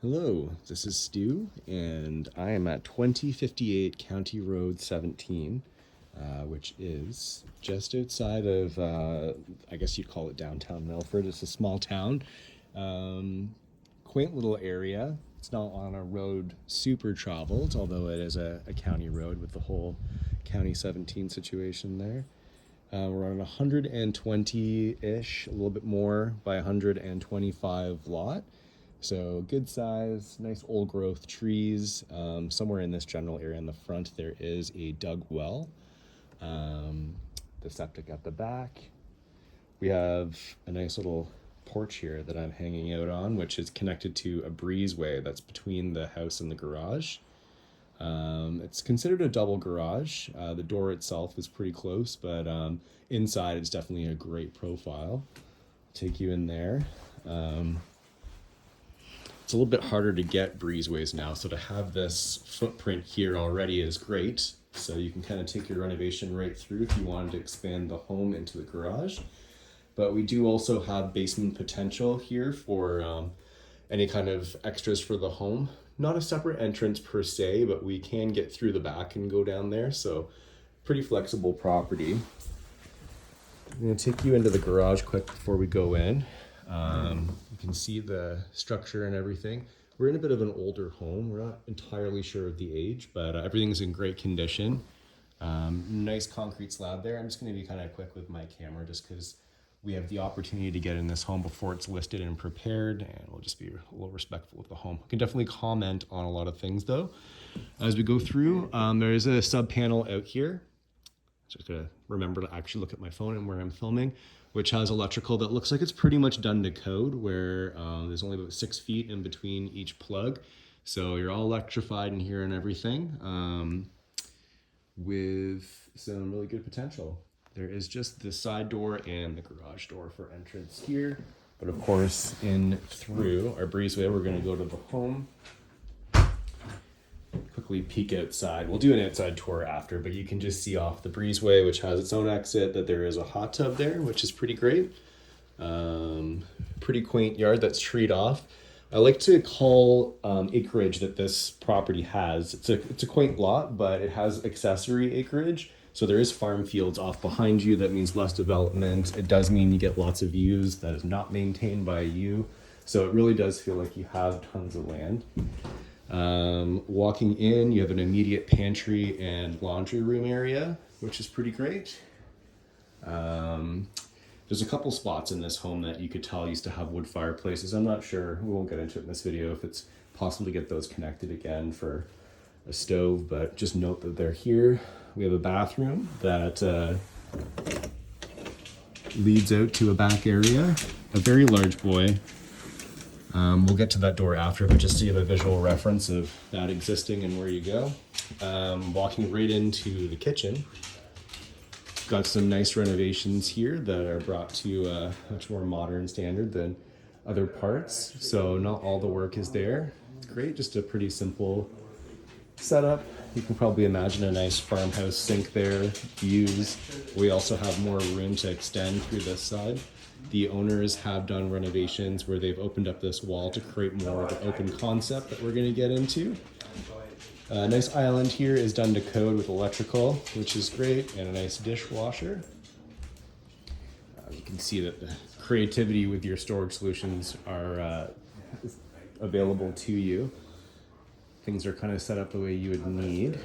Hello, this is Stu, and I am at 2058 County Road 17, which is just outside of, I guess you'd call it downtown Milford. It's a small town, quaint little area. It's not on a road super traveled, although it is a county road with the whole County 17 situation there. We're on a 120-ish, a little bit more by 125 lot. So good size, nice old growth trees. Somewhere in this general area in the front, there is a dug well. The septic at the back. We have a nice little porch here that I'm hanging out on, which is connected to a breezeway that's between the house and the garage. It's considered a double garage. The door itself is pretty close, but inside it's definitely a great profile. I'll take you in there. It's a little bit harder to get breezeways now, so to have this footprint here already is great. So you can kind of take your renovation right through if you wanted to expand the home into the garage. But we do also have basement potential here for any kind of extras for the home. Not a separate entrance per se, but we can get through the back and go down there. So pretty flexible property. I'm going to take you into the garage quick before we go in. You can see the structure and everything. We're in a bit of an older home. We're not entirely sure of the age, but everything's in great condition. Nice concrete slab there. I'm just going to be kind of quick with my camera just because we have the opportunity to get in this home before it's listed and prepared, and we'll just be a little respectful of the home. I can definitely comment on a lot of things though as we go through. There is a sub panel out here. Just gotta remember to actually look at my phone and where I'm filming, which has electrical that looks like it's pretty much done to code, where there's only about 6 feet in between each plug. So you're all electrified in here and everything, with some really good potential. There is just the side door and the garage door for entrance here. But of course, in through our breezeway, we're gonna go to the home. Quickly peek outside. We'll do an outside tour after, but you can just see off the breezeway, which has its own exit, that there is a hot tub there, which is pretty great. Pretty quaint yard that's treed off. I like to call acreage that this property has. It's a quaint lot, but it has accessory acreage. So there is farm fields off behind you. That means less development. It does mean you get lots of views that is not maintained by you. So it really does feel like you have tons of land. Walking in, you have an immediate pantry and laundry room area, which is pretty great. There's a couple spots in this home that you could tell used to have wood fireplaces. I'm not sure, we won't get into it in this video, if it's possible to get those connected again for a stove, but just note that they're here. We have a bathroom that leads out to a back area, a very large boy. We'll get to that door after, but just so you have a visual reference of that existing and where you go. Walking right into the kitchen. Got some nice renovations here that are brought to a much more modern standard than other parts. So not all the work is there. It's great, just a pretty simple setup. You can probably imagine a nice farmhouse sink there, views. We also have more room to extend through this side. The owners have done renovations where they've opened up this wall to create more of an open concept that we're going to get into. A nice island here is done to code with electrical, which is great, and a nice dishwasher. You can see that the creativity with your storage solutions are available to you. Things are kind of set up the way you would need.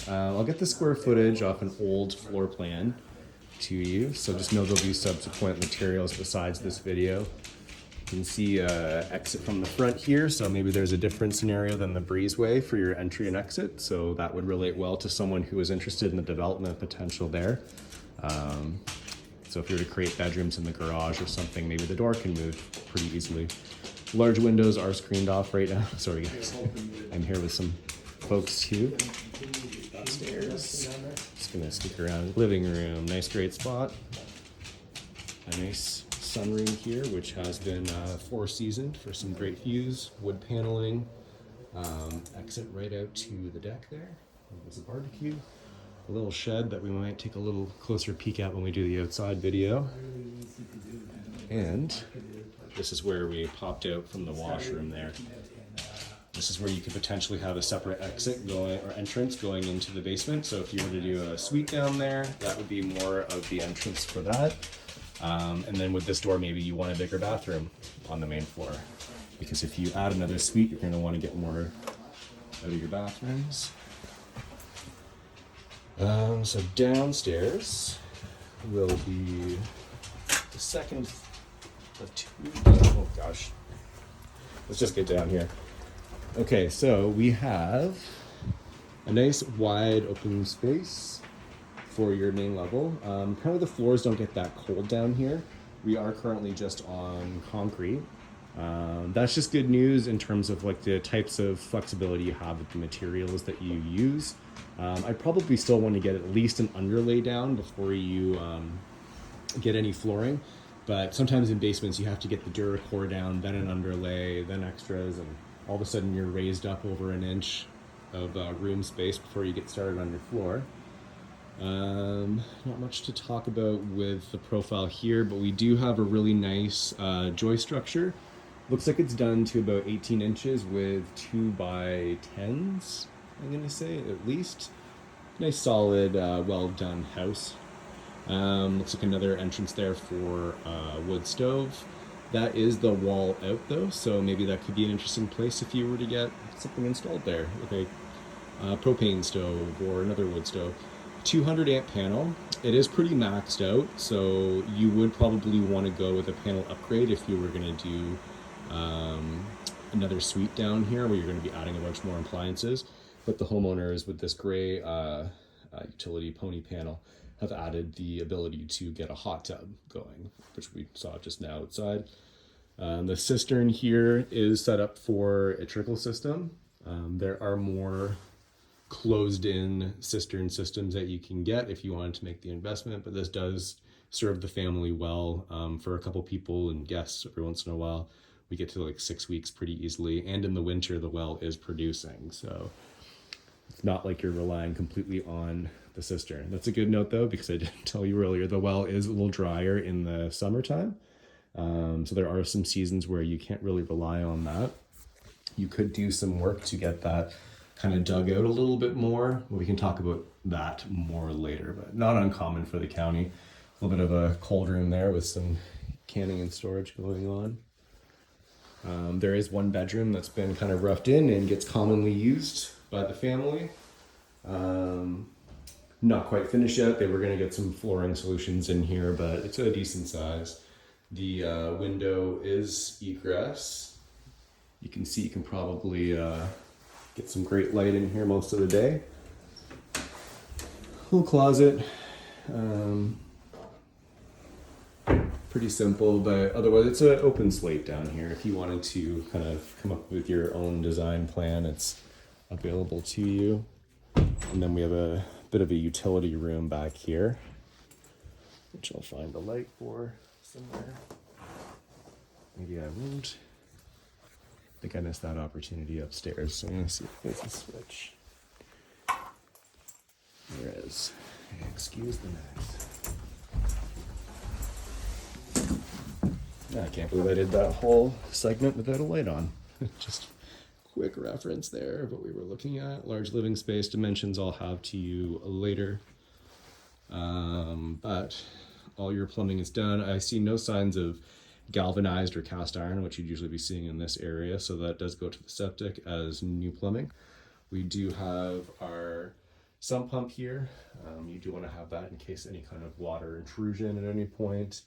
I'll get the square footage off an old floor plan to you, so just know there'll be subsequent materials besides this video. You can see exit from the front here, so maybe there's a different scenario than the breezeway for your entry and exit, so that would relate well to someone who is interested in the development potential there. So if you were to create bedrooms in the garage or something, maybe the door can move pretty easily. Large windows are screened off right now. Sorry guys, I'm here with some folks too. Upstairs. Just gonna stick around. Living room, nice great spot. A nice sunroom here, which has been four seasoned for some great views. Wood paneling. Exit right out to the deck there. There's a barbecue. A little shed that we might take a little closer peek at when we do the outside video. And this is where we popped out from the washroom there. This is where you could potentially have a separate exit going or entrance going into the basement. So if you were to do a suite down there, that would be more of the entrance for that. And then with this door, maybe you want a bigger bathroom on the main floor, because if you add another suite, you're going to want to get more out of your bathrooms. So downstairs will be the second of two. Oh gosh, let's just get down here. Okay, so we have a nice wide open space for your main level. Kind of the floors don't get that cold down here. We are currently just on concrete. That's just good news in terms of like the types of flexibility you have with the materials that you use. I probably still want to get at least an underlay down before you get any flooring. But sometimes in basements you have to get the Duracore down, then an underlay, then extras, and all of a sudden you're raised up over an inch of room space before you get started on your floor. Not much to talk about with the profile here, but we do have a really nice joist structure. Looks like it's done to about 18 inches with 2x10s, I'm gonna say, at least. Nice solid, well done house. Looks like another entrance there for wood stove. That is the wall out though, so maybe that could be an interesting place if you were to get something installed there with a propane stove or another wood stove. 200 amp panel. It is pretty maxed out, so you would probably want to go with a panel upgrade if you were going to do another suite down here where you're going to be adding a bunch more appliances. But the homeowners with this gray utility pony panel have added the ability to get a hot tub going, which we saw just now outside. The cistern here is set up for a trickle system. There are more closed-in cistern systems that you can get if you wanted to make the investment, but this does serve the family well. For a couple people and guests every once in a while, we get to like 6 weeks pretty easily, and in the winter the well is producing, so it's not like you're relying completely on the cistern. That's a good note though, because I didn't tell you earlier, the well is a little drier in the summertime. So there are some seasons where you can't really rely on that. You could do some work to get that kind of dug out a little bit more. We can talk about that more later, but not uncommon for the county. A little bit of a cold room there with some canning and storage going on. There is one bedroom that's been kind of roughed in and gets commonly used by the family. Not quite finished yet. They were going to get some flooring solutions in here, but it's a decent size. The window is egress. You can see you can probably get some great light in here most of the day. Little closet. Pretty simple, but otherwise it's an open slate down here. If you wanted to kind of come up with your own design plan, it's available to you. And then we have a bit of a utility room back here, which I'll find a light for somewhere. Maybe I won't. I think I missed that opportunity upstairs, so I'm gonna see if there's a switch. There is. Excuse the noise. I can't believe I did that whole segment without a light on. Just quick reference there of what we were looking at. Large living space dimensions I'll have to you later. But all your plumbing is done. I see no signs of galvanized or cast iron, which you'd usually be seeing in this area, so that does go to the septic as new plumbing. We do have our sump pump here. You do want to have that in case any kind of water intrusion at any point.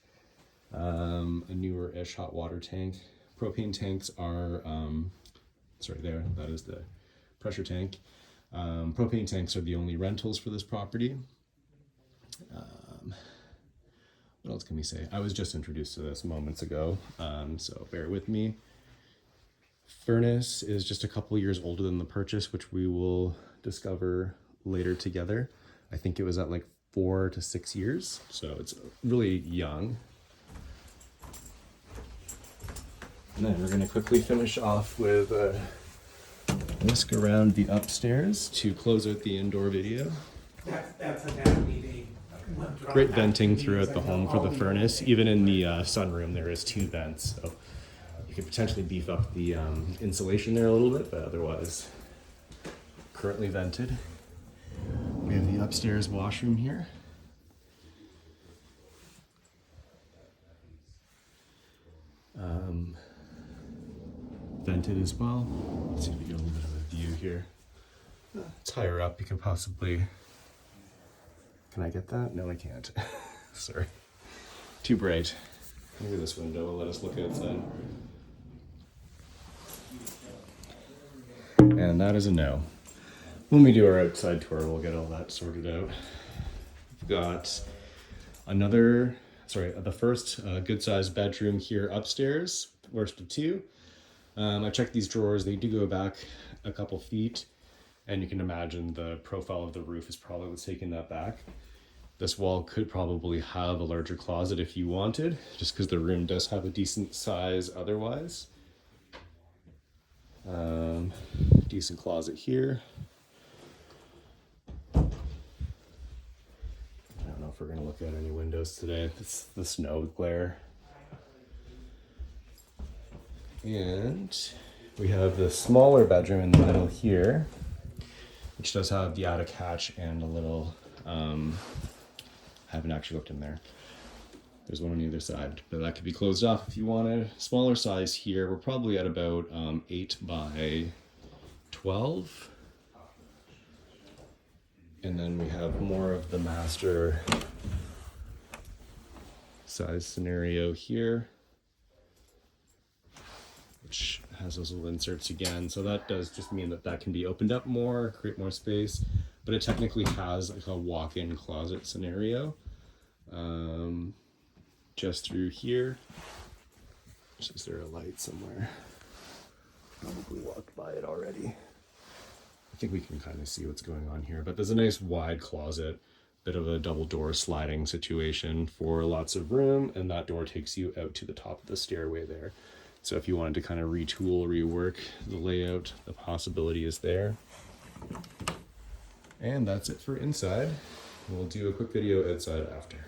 A newer-ish hot water tank. Propane tanks are, that is the pressure tank. Propane tanks are the only rentals for this property. What else can we say? I was just introduced to this moments ago, so bear with me. Furnace is just a couple years older than the purchase, which we will discover later together. I think it was at like 4 to 6 years, so it's really young. And then we're going to quickly finish off with a whisk around the upstairs to close out the indoor video. That's a bad meeting. Great venting throughout the home for the furnace. Even in the sunroom there is 2 vents, so You could potentially beef up the insulation there a little bit, but otherwise currently vented. We have the upstairs washroom here. Vented as well. Let's see if we get a little bit of a view here. It's higher up. You can possibly. Can I get that? No, I can't. Sorry. Too bright. Maybe this window will let us look outside. And that is a no. When we do our outside tour, we'll get all that sorted out. We've got the first good sized bedroom here upstairs, worst of two. I checked these drawers, they do go back a couple feet, and you can imagine the profile of the roof is probably what's taking that back. This wall could probably have a larger closet if you wanted, just because the room does have a decent size otherwise. Decent closet here. I don't know if we're gonna look at any windows today. It's the snow glare. And we have the smaller bedroom in the middle here, which does have the attic hatch and a little, I haven't actually looked in there. There's one on either side, but that could be closed off if you wanted. Smaller size here, we're probably at about 8 by 12. And then we have more of the master size scenario here, which has those little inserts again. So that does just mean that that can be opened up more, create more space, but it technically has like a walk-in closet scenario. Just through here. Is there a light somewhere? Probably walked by it already. I think we can kind of see what's going on here, but there's a nice wide closet, bit of a double door sliding situation for lots of room, and that door takes you out to the top of the stairway there. So if you wanted to kind of retool, rework the layout, the possibility is there. And that's it for inside. We'll do a quick video outside after.